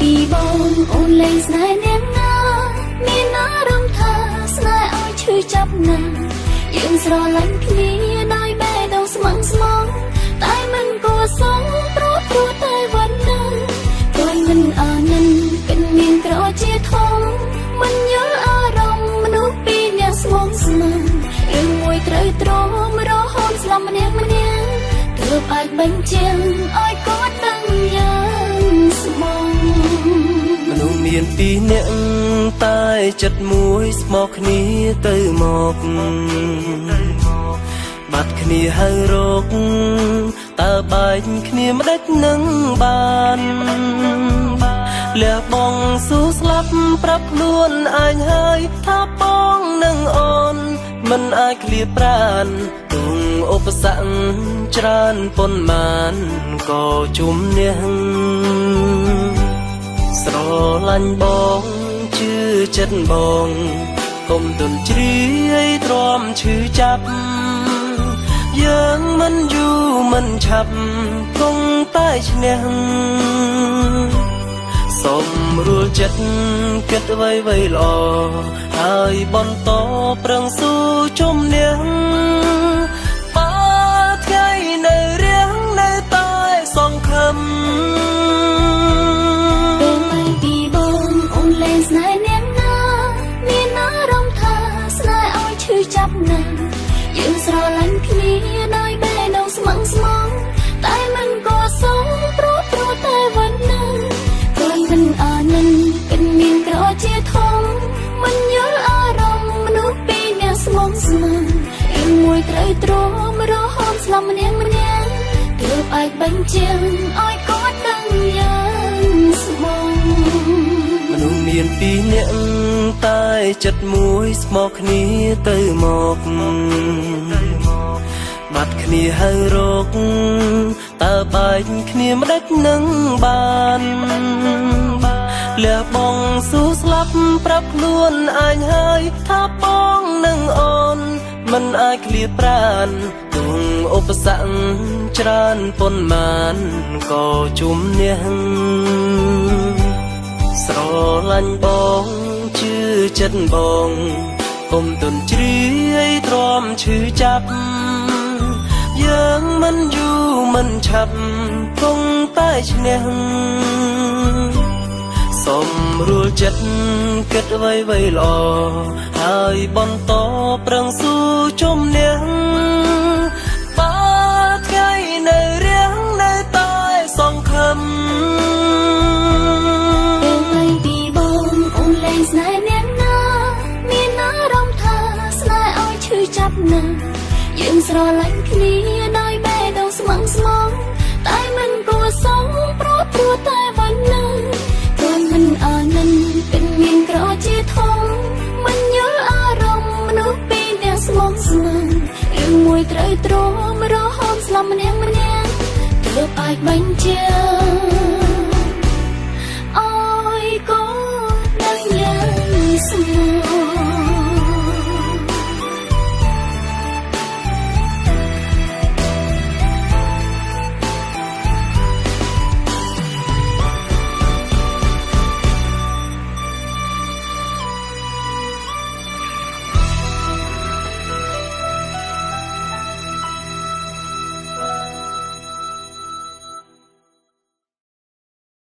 ពីបងអូនលែងស្នេហ៍នាងណាមានអារម្មណ៍ថាស្នេហ៍ឲ្យឈឺចាប់ណាស់យើងស្រឡាញ់គ្នាដោយបេះដូងស្មឹងស្មងតែមិនគួរសងព្រោះតែวันนั้นព្រោះមិនអានិនគិនមានក្រជាធំមិនយល់អារម្មណ៍មនុស្សពីរនាក់ស្មងស្មឹងរឿងមួយត្រូវទ្រាំរហូតស្លាប់ម្នាក់ទើបអាចបញ្ជាក់ឲ្យគាត់ដឹងយ៉ាងស្មងមនុស្សមានពីរនាក់តែចិត្តមួយស្មោកគ្នាទៅមកបាត់គ្នាហើយរកតើបែកគ្នាមិនដេចនឹងបានលះបងស៊ូស្លាប់ប្រាប់ខ្លួនអញហើយថាបងនឹងអូនមិនអាចឃ្លាប្រានទុំឧបសគ្គច្រើនប៉ុន្មានក៏ជុំនេះស្រឡាញ់បងជឿចិត្តបងកុំទន់ជ្រាយទ្រាំឈឺចាប់យើងមិនយូរមិនឆាប់គង់តែឈ្នះសូមរួលចិត្តគិតអ្វីល្អហើយបន្តប្រឹងស៊ូជំនះបើថ្ងៃនៅរៀងនៅតែសង្ឃឹមពេលមិនពីបងអូនលែងស្នេហ៍នាងណាមានអារម្មណ៍ថាស្នេហ៍ឲ្យឈឺចាប់ណាស់យើងស្រឡាញ់គ្នាដោយបេះដូងស្មឹងស្មងតែមិនគួរសងព្រោះតែวันนั้นព្រោះមិនអានិនគិនមានក្រជាធំមិនយល់អារម្មណ៍មនុស្សពីរនាក់ស្មងស្មឹងរឿងមួយត្រូវទ្រាំរហូតស្លាប់ម្នាក់ទើបអាចបញ្ជាក់ឲ្យគាត់ដឹងយ៉ាងស្មងមនុស្សមានពីរនាក់តែចិត្តមួយស្មោកគ្នាទៅមកបាត់គ្នាហើយរកតើបែកគ្នាមិនដេចនឹងបានលះបងស៊ូស្លាប់ប្រាប់ខ្លួនអញហើយថាបងនឹងអូនមិនអាចឃ្លាប្រានទុំឧបសគ្គច្រើនប៉ុន្មានក៏ជុំនេះស្រឡាញ់បងជឿចិត្តបងកុំទន់ជ្រាយទ្រាំឈឺចាប់យើងមិនយូរមិនឆាប់គង់តែឈ្នះសូមរួលចិត្តគិតអ្វីល្អហើយបន្តប្រឹងស៊ូជំនះបើថ្ងៃនៅរៀងនៅតែសង្ឃឹមពេលមិនពីបងអូនលែងស្នេហ៍នាងណាមានអារម្មណ៍ថាស្នេហ៍ឲ្យឈឺចាប់ណាស់យើងស្រឡាញ់គ្នាដោយបេះដូងស្មឹងស្មងតែមិនគួរសងព្រោះតែวันนั้นព្រោះមិនអានិនគិនមានក្រជាធំមិនយល់អារម្មណ៍មនុស្សពីរនាក់ស្មងស្មឹងរឿងមួយត្រូវទ្រាំរហូតស្លាប់ម្នាក់ទើបអាចបញ្ជាក់